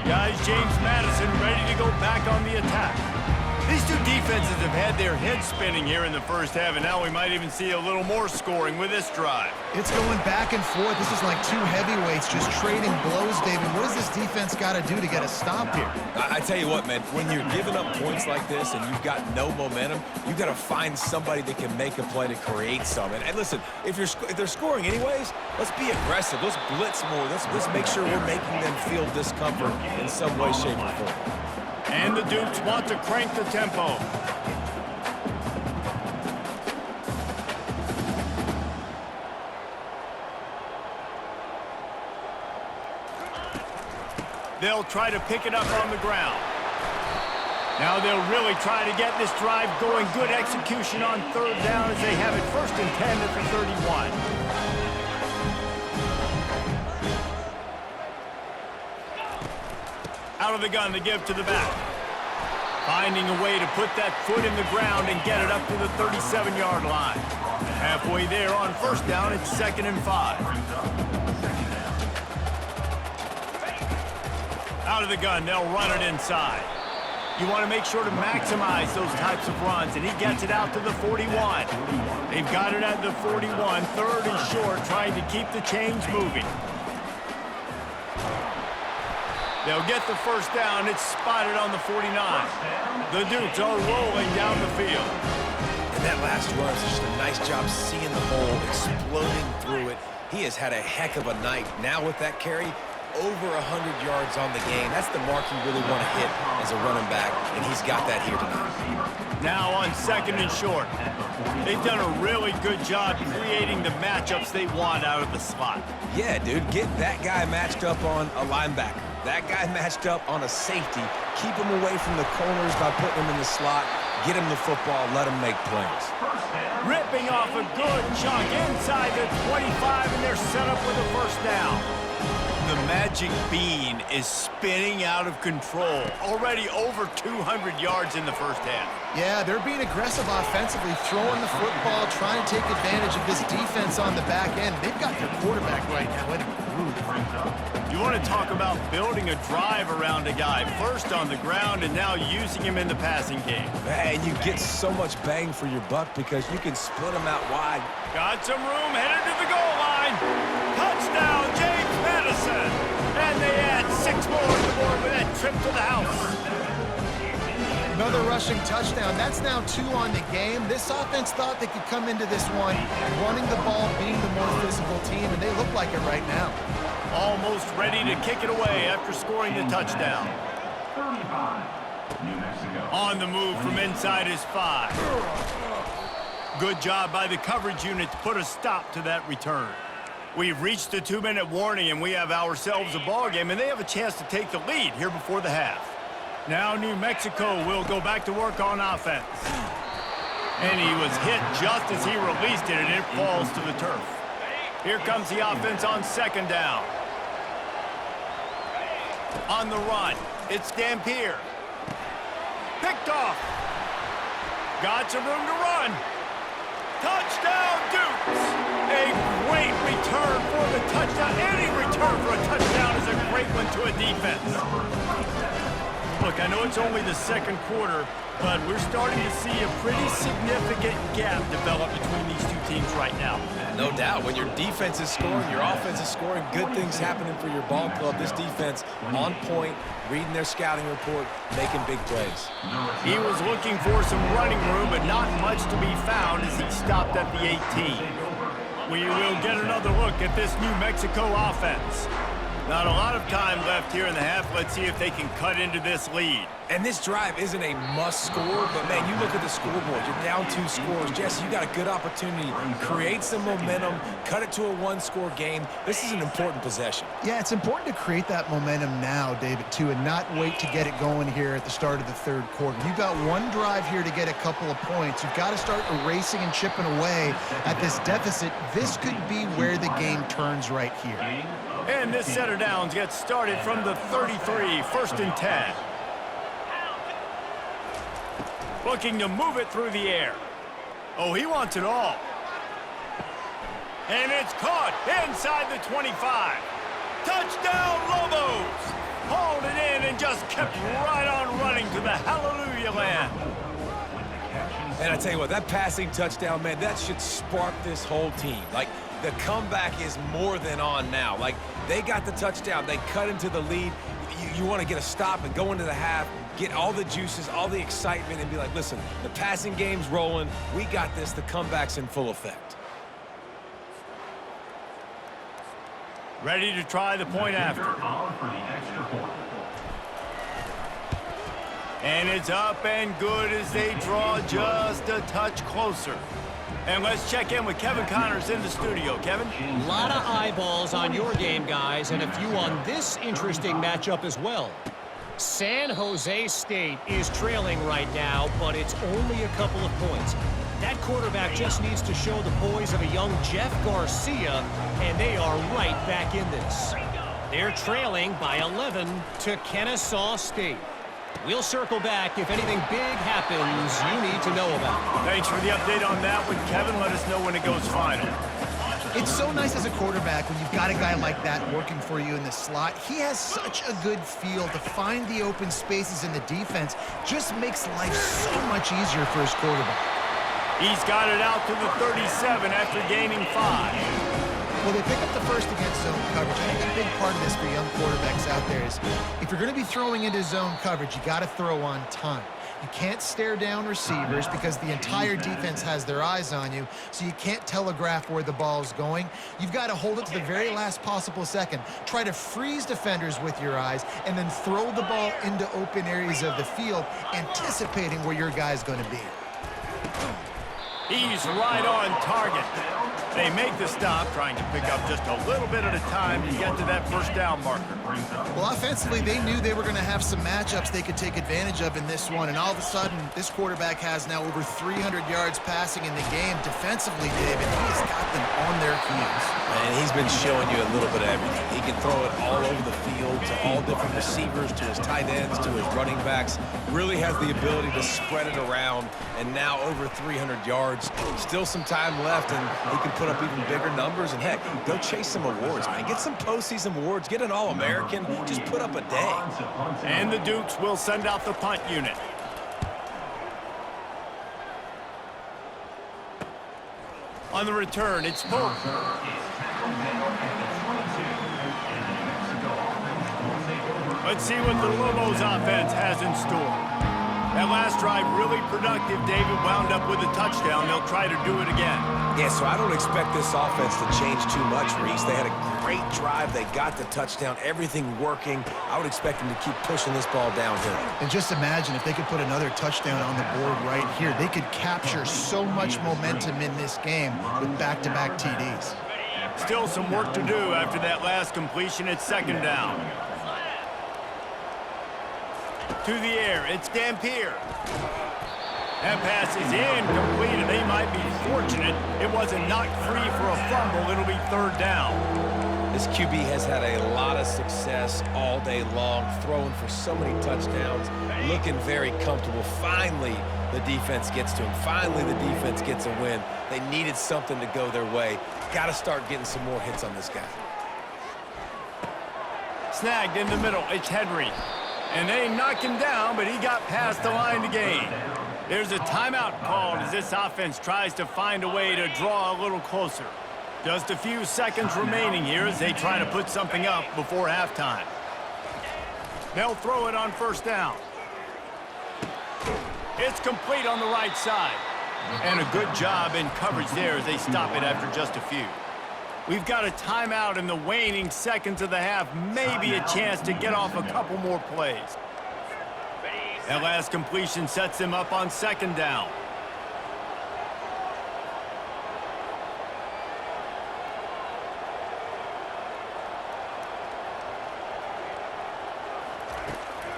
Guys, James Madison ready to go back on the attack. These two defenses have had their heads spinning here in the first half, and now we might even see a little more scoring with this drive. It's going back and forth. This is like two heavyweights just trading blows, David. What does this defense got to do to get a stop here? I tell you what, man, when you're giving up points like this and you've got no momentum, you've got to find somebody that can make a play to create some. And listen, if they're scoring anyways, let's be aggressive. Let's blitz more. Let's make sure we're making them feel discomfort in some way, shape, or form. And the Dukes want to crank the tempo. They'll try to pick it up on the ground. Now they'll really try to get this drive going. Good execution on third down as they have it 1st and 10 at the 31. Out of the gun to give to the back. Finding a way to put that foot in the ground and get it up to the 37-yard line. Halfway there on first down, it's 2nd and 5. Out of the gun, they'll run it inside. You want to make sure to maximize those types of runs, and he gets it out to the 41. They've got it at the 41, 3rd and short, trying to keep the chains moving. They'll get the first down. It's spotted on the 49. The Dukes are rolling down the field. And that last run is just a nice job seeing the hole, exploding through it. He has had a heck of a night. Now with that carry, over 100 yards on the game. That's the mark you really want to hit as a running back, and he's got that here tonight. Now on 2nd and short. They've done a really good job creating the matchups they want out of the slot. Yeah, dude, get that guy matched up on a linebacker. That guy matched up on a safety. Keep him away from the corners by putting him in the slot. Get him the football. Let him make plays. Ripping off a good chunk inside the 25, and they're set up with a first down. The magic bean is spinning out of control. Already over 200 yards in the first half. Yeah, they're being aggressive offensively, throwing the football, trying to take advantage of this defense on the back end. They've got their quarterback right now in a groove. You want to talk about building a drive around a guy, first on the ground and now using him in the passing game. And you get so much bang for your buck because you can split them out wide. Got some room, headed to the goal line. Touchdown, James Madison. And they add 6 more to the board with that trip to the house. Another rushing touchdown. That's now 2 on the game. This offense thought they could come into this one running the ball, being the more physical team, and they look like it right now. Almost ready to kick it away after scoring the touchdown. 35, New Mexico. On the move from inside his 5. Good job by the coverage unit to put a stop to that return. We've reached the 2-minute warning, and we have ourselves a ball game, and they have a chance to take the lead here before the half. Now New Mexico will go back to work on offense. And he was hit just as he released it, and it falls to the turf. Here comes the offense on 2nd down. On the run, it's Dampier. Picked off. Got some room to run. Touchdown, Dukes! A great return for the touchdown. Any return for a touchdown is a great one to a defense. Look, I know it's only the 2nd quarter, but we're starting to see a pretty significant gap develop between these two teams right now. No doubt. When your defense is scoring, your offense is scoring, good things happening for your ball club. This defense on point, reading their scouting report, making big plays. He was looking for some running room, but not much to be found as he stopped at the 18. We will get another look at this New Mexico offense. Not a lot of time left here in the half. Let's see if they can cut into this lead. And this drive isn't a must score, but man, you look at the scoreboard, you're down 2 scores. Jesse, you got a good opportunity. Create some momentum, cut it to a 1-score game. This is an important possession. Yeah, it's important to create that momentum now, David, too, and not wait to get it going here at the start of the 3rd quarter. You've got one drive here to get a couple of points. You've got to start erasing and chipping away at this deficit. This could be where the game turns right here. And this set of downs gets started from the 33, 1st and 10. Looking to move it through the air. Oh, he wants it all. And it's caught inside the 25. Touchdown, Lobos! Hauled it in and just kept right on running to the hallelujah land. And I tell you what, that passing touchdown, man, that should spark this whole team. Like, the comeback is more than on now. Like, they got the touchdown. They cut into the lead. You want to get a stop and go into the half, get all the juices, all the excitement, and be like, listen, the passing game's rolling. We got this. The comeback's in full effect. Ready to try the point after. And it's up and good as they draw just a touch closer. And let's check in with Kevin Connors in the studio. Kevin? A lot of eyeballs on your game, guys, and a few on this interesting matchup as well. San Jose State is trailing right now, but it's only a couple of points. That quarterback just needs to show the poise of a young Jeff Garcia, and they are right back in this. They're trailing by 11 to Kennesaw State. We'll circle back if anything big happens you need to know about. Thanks for the update on that one, Kevin. Let us know when it goes final. It's so nice as a quarterback when you've got a guy like that working for you in the slot. He has such a good feel to find the open spaces in the defense. Just makes life so much easier for his quarterback. He's got it out to the 37 after gaining 5. Well, they pick up the first against zone coverage. I think a big part of this for young quarterbacks out there is if you're going to be throwing into zone coverage, you got to throw on time. You can't stare down receivers because the entire defense has their eyes on you, so you can't telegraph where the ball's going. You've got to hold it to the very last possible second. Try to freeze defenders with your eyes and then throw the ball into open areas of the field, anticipating where your guy's going to be. He's right on target. They make the stop, trying to pick up just a little bit at a time to get to that first down marker. Well, offensively, they knew they were going to have some matchups they could take advantage of in this one, and all of a sudden, this quarterback has now over 300 yards passing in the game. Defensively, David, he has got them on their heels. And he's been showing you a little bit of everything. He can throw it all over the field to all different receivers, to his tight ends, to his running backs. Really has the ability to spread it around, and now over 300 yards. Still some time left, and he can put up even bigger numbers. And heck, go chase some awards, man. Get some postseason awards. Get an All-American. Just put up a day. And the Dukes will send out the punt unit. On the return, it's Pope. Let's see what the Lobos offense has in store. That last drive really productive. David wound up with a touchdown. They'll try to do it again. Yeah, so I don't expect this offense to change too much, Reese. They had a great drive. They got the touchdown. Everything working. I would expect them to keep pushing this ball downhill. And just imagine if they could put another touchdown on the board right here. They could capture so much momentum in this game with back-to-back TDs. Still some work to do after that last completion. It's second down. To the air, it's Dampier. That pass is incomplete, and they might be fortunate it wasn't knocked free for a fumble. It'll be third down. This QB has had a lot of success all day long, throwing for so many touchdowns, looking very comfortable. Finally, the defense gets to him. Finally, the defense gets a win. They needed something to go their way. Got to start getting some more hits on this guy. Snagged in the middle, it's Henry. And they knocked him down, but he got past the line to gain. There's a timeout called as this offense tries to find a way to draw a little closer. Just a few seconds remaining here as they try to put something up before halftime. They'll throw it on first down. It's complete on the right side. And a good job in coverage there as they stop it after just a few. We've got a timeout in the waning seconds of the half. Maybe a chance to get off a couple more plays. That last completion sets them up on second down.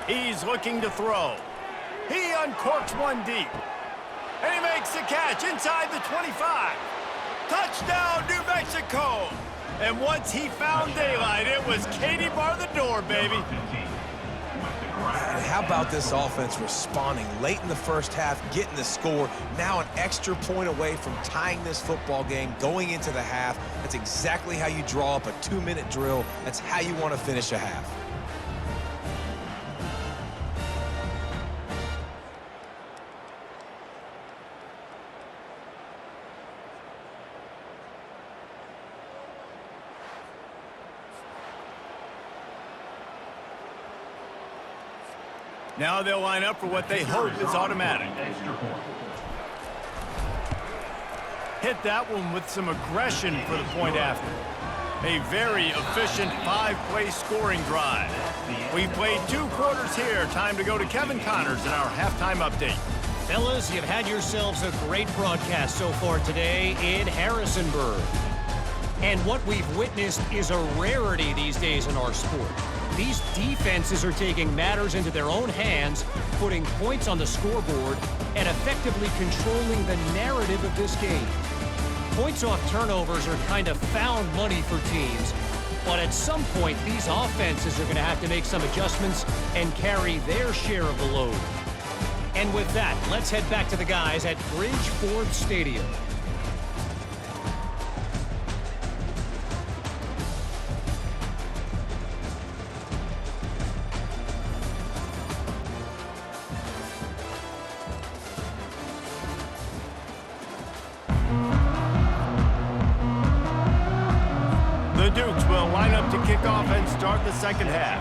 He's looking to throw. He uncorks one deep. And he makes the catch inside the 25. Touchdown, New Mexico! And once he found daylight, it was Katie bar the door, baby. And how about this offense responding late in the first half, getting the score, now an extra point away from tying this football game, going into the half. That's exactly how you draw up a 2-minute drill. That's how you want to finish a half. Now they'll line up for what they hope is automatic. Hit that one with some aggression for the point after. A very efficient 5-play scoring drive. We've played 2 quarters here. Time to go to Kevin Connors in our halftime update. Fellas, you've had yourselves a great broadcast so far today in Harrisonburg. And what we've witnessed is a rarity these days in our sport. These defenses are taking matters into their own hands, putting points on the scoreboard, and effectively controlling the narrative of this game. Points off turnovers are kind of found money for teams. But at some point, these offenses are going to have to make some adjustments and carry their share of the load. And with that, let's head back to the guys at Bridgeford Stadium. The Dukes will line up to kick off and start the second half.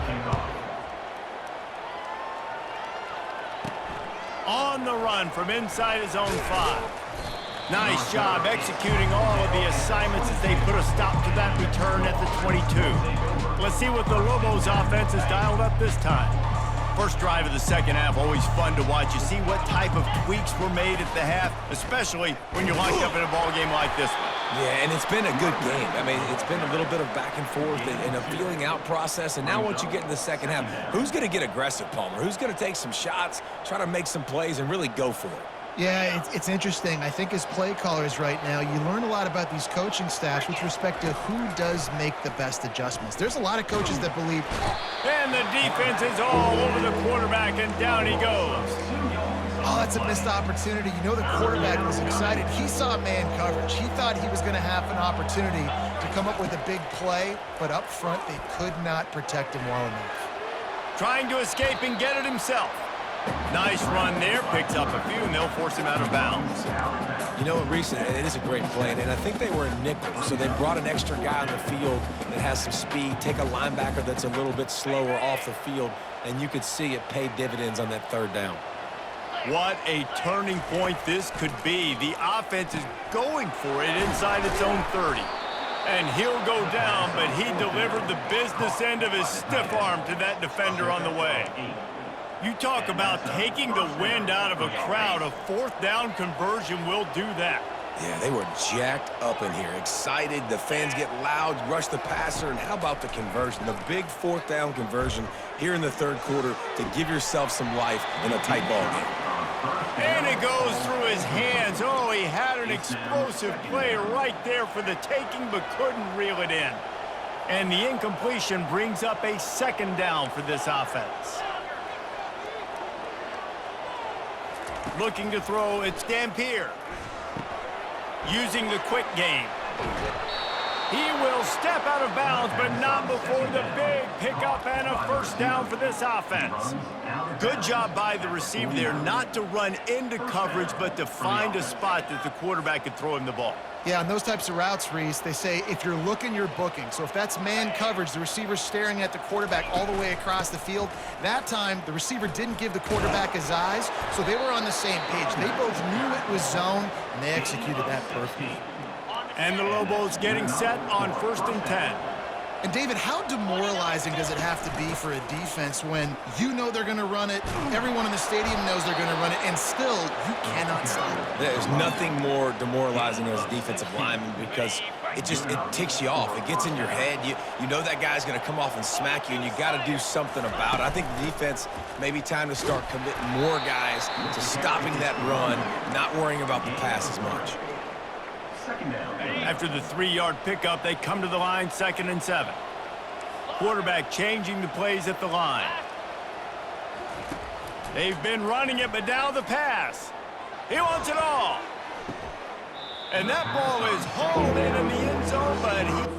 On the run from inside his own 5. Nice job executing all of the assignments as they put a stop to that return at the 22. Let's see what the Lobos offense has dialed up this time. First drive of the second half, always fun to watch. You see what type of tweaks were made at the half, especially when you're locked up in a ball game like this one. Yeah, and it's been a good game. I mean, it's been a little bit of back and forth and a feeling out process. And now once you get in the second half, who's going to get aggressive, Palmer? Who's going to take some shots, try to make some plays, and really go for it? Yeah, it's interesting. I think as play callers right now, you learn a lot about these coaching staffs with respect to who does make the best adjustments. There's a lot of coaches that believe. And the defense is all over the quarterback, and down he goes. Oh, that's a missed opportunity. You know the quarterback was excited. He saw man coverage. He thought he was going to have an opportunity to come up with a big play, but up front they could not protect him well enough. Trying to escape and get it himself. Nice run there, picks up a few, and they'll force him out of bounds. You know, Reese, it is a great play, and I think they were in nickel, so they brought an extra guy on the field that has some speed, take a linebacker that's a little bit slower off the field, and you could see it pay dividends on that third down. What a turning point this could be. The offense is going for it inside its own 30. And he'll go down, but he delivered the business end of his stiff arm to that defender on the way. You talk about taking the wind out of a crowd. A fourth down conversion will do that. Yeah, they were jacked up in here, excited. The fans get loud, rush the passer, and how about the conversion? The big fourth down conversion here in the third quarter to give yourself some life in a tight ball game. And it goes through his hands. Oh, he had an explosive play right there for the taking, but couldn't reel it in. And the incompletion brings up a second down for this offense. Looking to throw, it's Dampier. Using the quick game. He will step out of bounds, but not before the big pickup and a first down for this offense. Good job by the receiver there not to run into coverage, but to find a spot that the quarterback could throw him the ball. Yeah, on those types of routes, Reese, they say if you're looking, you're booking. So if that's man coverage, the receiver's staring at the quarterback all the way across the field. That time, the receiver didn't give the quarterback his eyes, so they were on the same page. They both knew it was zone, and they executed that perfectly. And the Lobos getting set on 1st and 10. And David, how demoralizing does it have to be for a defense when you know they're going to run it, everyone in the stadium knows they're going to run it, and still you cannot stop it? There's nothing more demoralizing as a defensive lineman because it ticks you off. It gets in your head. You know that guy's going to come off and smack you, and you got to do something about it. I think the defense may be time to start committing more guys to stopping that run, not worrying about the pass as much. After the 3-yard pickup, they come to the line, 2nd and 7. Quarterback changing the plays at the line. They've been running it, but now the pass. He wants it all. And that ball is hauled in the end zone, but he...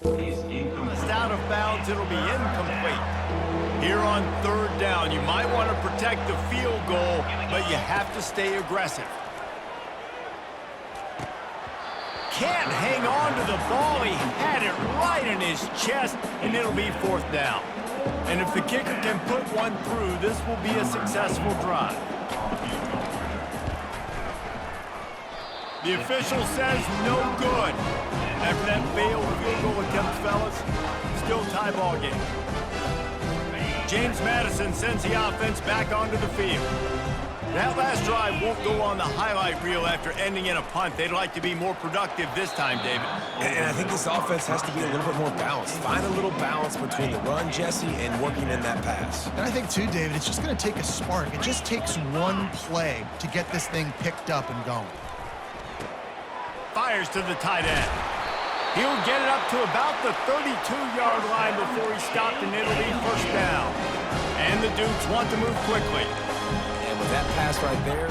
Just out of bounds, it'll be incomplete. Here on 3rd down, you might want to protect the field goal, but you have to stay aggressive. Can't hang on to the ball. He had it right in his chest, and it'll be 4th down. And if the kicker can put one through, this will be a successful drive. The official says no good. After that failed field goal attempt, fellas, still tie ball game. James Madison sends the offense back onto the field. That last drive won't go on the highlight reel after ending in a punt. They'd like to be more productive this time, David. And I think this offense has to be a little bit more balanced. Find a little balance between the run, Jesse, and working in that pass. And I think, too, David, it's just going to take a spark. It just takes one play to get this thing picked up and going. Fires to the tight end. He'll get it up to about the 32-yard line before he's stopped, and it'll be first down. And the Dukes want to move quickly. And with that pass right there,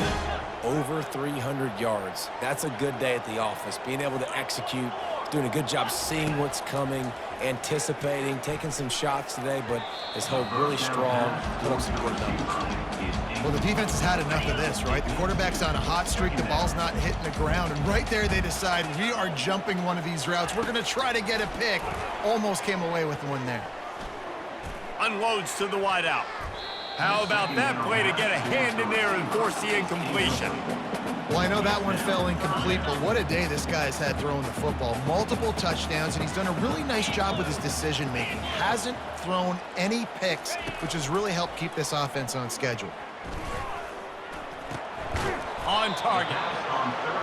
over 300 yards. That's a good day at the office. Being able to execute, doing a good job seeing what's coming, anticipating, taking some shots today, but has held really strong, put up some good numbers. Well, the defense has had enough of this, right? The quarterback's on a hot streak. The ball's not hitting the ground. And right there, they decide, we are jumping one of these routes. We're going to try to get a pick. Almost came away with one there. Unloads to the wideout. How about that play to get a hand in there and force the incompletion? Well, I know that one fell incomplete, but what a day this guy's had throwing the football. Multiple touchdowns, and he's done a really nice job with his decision-making. Hasn't thrown any picks, which has really helped keep this offense on schedule. On target.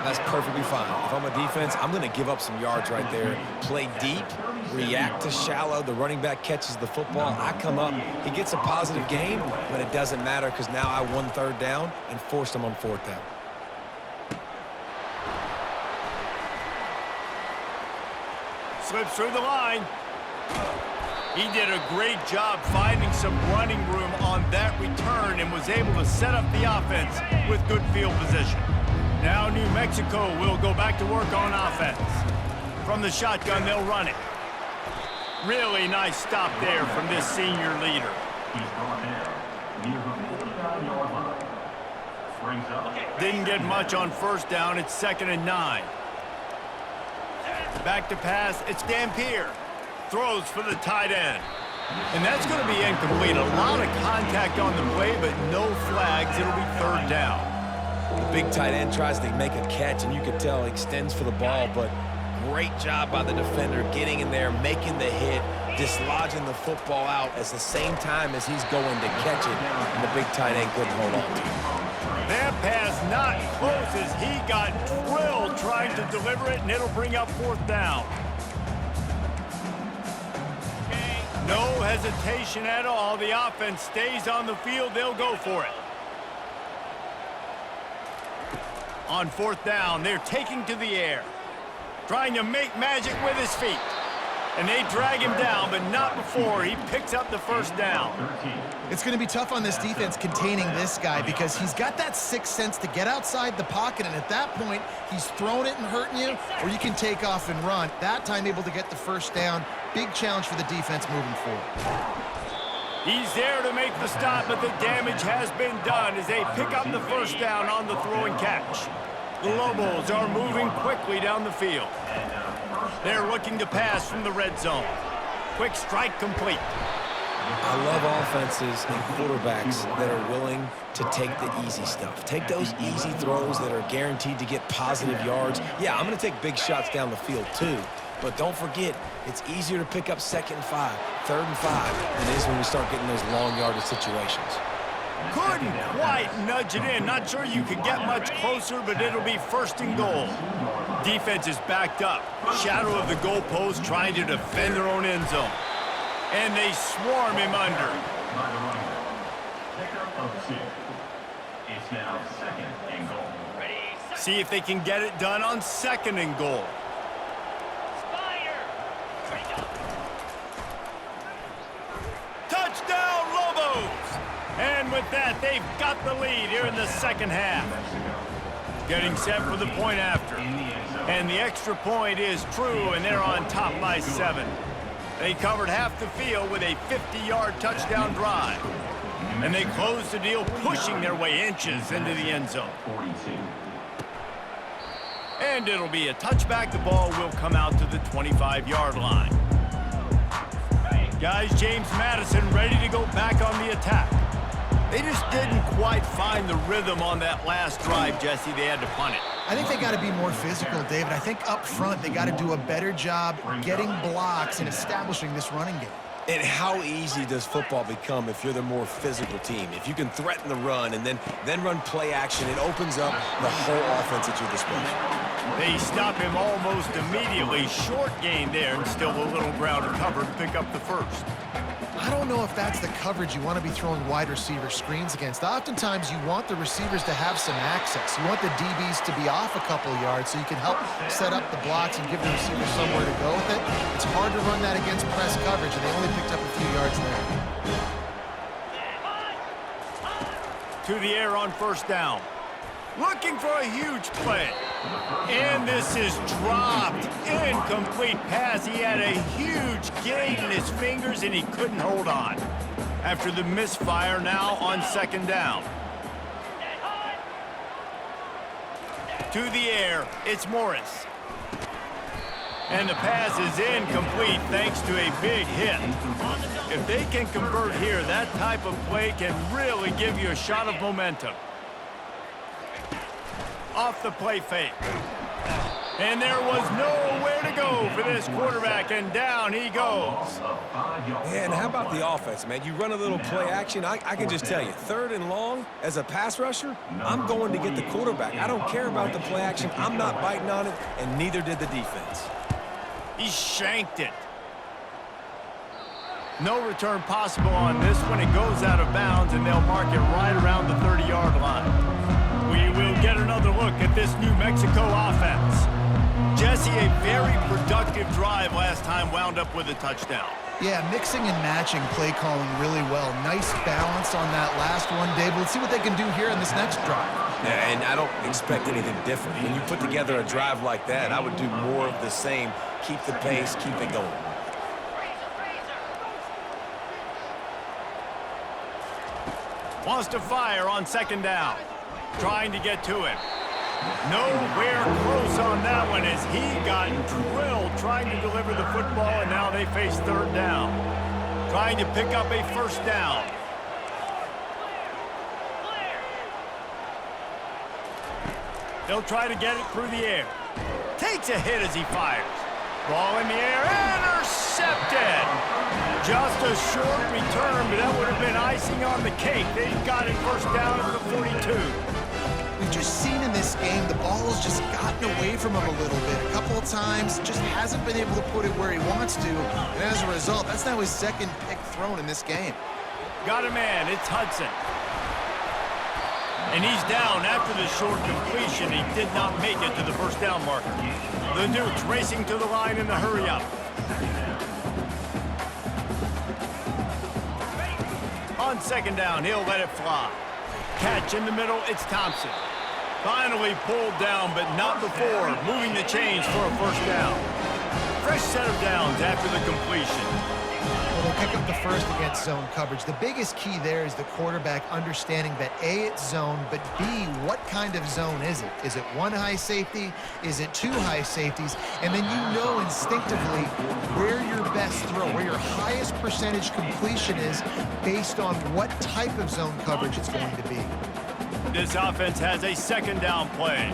That's perfectly fine. If I'm a defense, I'm going to give up some yards right there. Play deep, react to shallow. The running back catches the football. I come up. He gets a positive gain, but it doesn't matter because now I won third down and forced him on fourth down. Slips through the line. He did a great job finding some running room on that return and was able to set up the offense with good field position. Now New Mexico will go back to work on offense. From the shotgun, they'll run it. Really nice stop there from this senior leader. He's brought down near the 49-yard line. Brings up. Didn't get much on first down. It's 2nd and 9. Back to pass. It's Dampier. Throws for the tight end. And that's going to be incomplete. A lot of contact on the play, but no flags. It'll be third down. The big tight end tries to make a catch, and you could tell he extends for the ball, but great job by the defender getting in there, making the hit, dislodging the football out at the same time as he's going to catch it, and the big tight end couldn't hold on to it. That pass not close as he got drilled trying to deliver it, and it'll bring up fourth down. No hesitation at all. The offense stays on the field. They'll go for it. On fourth down, they're taking to the air, trying to make magic with his feet. And they drag him down, but not before he picks up the first down. It's going to be tough on this defense containing this guy because he's got that sixth sense to get outside the pocket, and at that point, he's throwing it and hurting you, or you can take off and run. That time able to get the first down. Big challenge for the defense moving forward. He's there to make the stop, but the damage has been done as they pick up the first down on the throw and catch. The Lobos are moving quickly down the field. They're looking to pass from the red zone. Quick strike complete. I love offenses and quarterbacks that are willing to take the easy stuff. Take those easy throws that are guaranteed to get positive yards. Yeah, I'm going to take big shots down the field too. But don't forget, it's easier to pick up 2nd and 5, 3rd and 5 than it is when we start getting those long yardage situations. Couldn't quite nudge it in. Not sure you could get much closer, but it'll be 1st and goal. Defense is backed up. Shadow of the goalpost trying to defend their own end zone. And they swarm him under. Pickup of 2. It's now 2nd and goal. See if they can get it done on 2nd and goal. Touchdown, Lobos! And with that, they've got the lead here in the second half. Getting set for the point after. And the extra point is true, and they're on top by 7. They covered half the field with a 50-yard touchdown drive. And they closed the deal, pushing their way inches into the end zone. And it'll be a touchback. The ball will come out to the 25-yard line. Guys, James Madison ready to go back on the attack. They just didn't quite find the rhythm on that last drive, Jesse. They had to punt it. I think they got to be more physical, David. I think up front they got to do a better job getting blocks and establishing this running game. And how easy does football become if you're the more physical team? If you can threaten the run and then run play action, it opens up the whole offense at your disposal. They stop him almost immediately. Short gain there, and still a little ground to cover to pick up the first. I don't know if that's the coverage you want to be throwing wide receiver screens against. Oftentimes, you want the receivers to have some access. You want the DBs to be off a couple yards so you can help set up the blocks and give the receivers somewhere to go with it. It's hard to run that against press coverage, and they only picked up a few yards there. To the air on first down. Looking for a huge play. And this is dropped. Incomplete pass. He had a huge gain in his fingers, and he couldn't hold on. After the misfire, now on second down. To the air, it's Morris. And the pass is incomplete thanks to a big hit. If they can convert here, that type of play can really give you a shot of momentum. Off the play fake. And there was nowhere to go for this quarterback, and down he goes. And how about the offense, man? You run a little play action. I can just tell you, third and long, as a pass rusher, I'm going to get the quarterback. I don't care about the play action. I'm not biting on it, and neither did the defense. He shanked it. No return possible on this one. It goes out of bounds, and they'll mark it right around the 30-yard line. We will get another look at this New Mexico offense. Jesse, a very productive drive last time, wound up with a touchdown. Yeah, mixing and matching play calling really well. Nice balance on that last one, Dave. Let's see what they can do here in this next drive. Yeah, and I don't expect anything different. When you put together a drive like that, I would do more of the same. Keep the pace, keep it going. Wants to fire on second down. Trying to get to him. Nowhere close on that one as he got drilled trying to deliver the football, and now they face third down. Trying to pick up a first down. They'll try to get it through the air. Takes a hit as he fires. Ball in the air, intercepted. Just a short return, but that would have been icing on the cake. They got it first down at the 42. We've just seen in this game the ball has just gotten away from him a little bit. A couple of times, just hasn't been able to put it where he wants to. And as a result, that's now his second pick thrown in this game. Got a man, it's Hudson. And he's down after the short completion. He did not make it to the first down marker. The Nukes racing to the line in the hurry-up. On second down, he'll let it fly. Catch in the middle, it's Thompson. Finally pulled down, but not before. Moving the chains for a first down. Fresh set of downs after the completion. Well, they pick up the first against zone coverage. The biggest key there is the quarterback understanding that A, it's zone, but B, what kind of zone is it? Is it one high safety? Is it two high safeties? And then you know instinctively where your best throw, where your highest percentage completion is based on what type of zone coverage it's going to be. This offense has a second down play.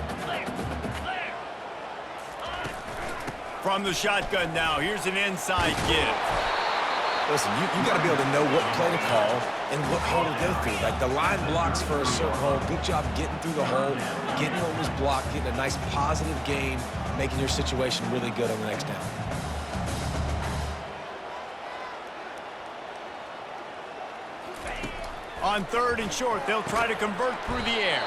From the shotgun now, here's an inside give. Listen, you got to be able to know what play to call and what hole to go through. Like the line blocks for a certain hole. Good job getting through the hole, getting what was blocked, getting a nice positive gain, making your situation really good on the next down. On third and short, they'll try to convert through the air.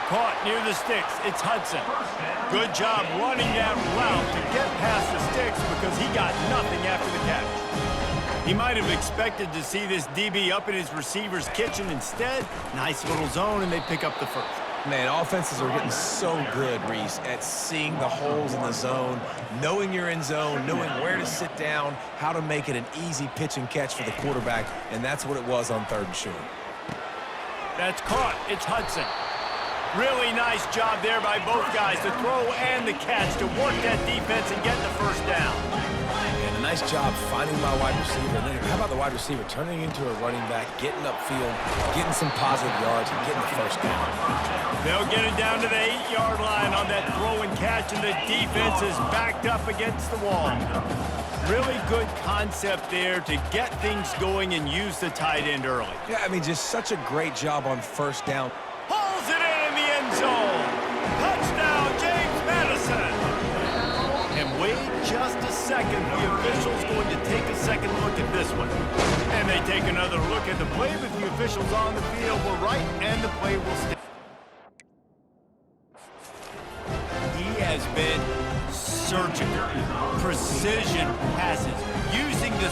Caught near the sticks, it's Hudson. Good job running that route to get past the sticks because he got nothing after the catch. He might have expected to see this DB up in his receiver's kitchen. Instead, nice little zone, and they pick up the first. Man, offenses are getting so good, Reese, at seeing the holes in the zone, knowing you're in zone, knowing where to sit down, how to make it an easy pitch and catch for the quarterback, and that's what it was on third and short. That's caught. It's Hudson. Really nice job there by both guys, the throw and the catch, to work that defense and get the first down. And a nice job finding my wide receiver. And then how about the wide receiver turning into a running back, getting upfield, getting some positive yards, and getting the first down. They'll get it down to the 8-yard line on that throw and catch, and the defense is backed up against the wall. Really good concept there to get things going and use the tight end early. Yeah, I mean, just such a great job on first down. Pulls it in the end zone. Touchdown, James Madison. And wait just a second. The official's going to take a second look at this one. And they take another look at the play, but the officials on the field were right, and the play will stay. He has been surgical, precision passes, using the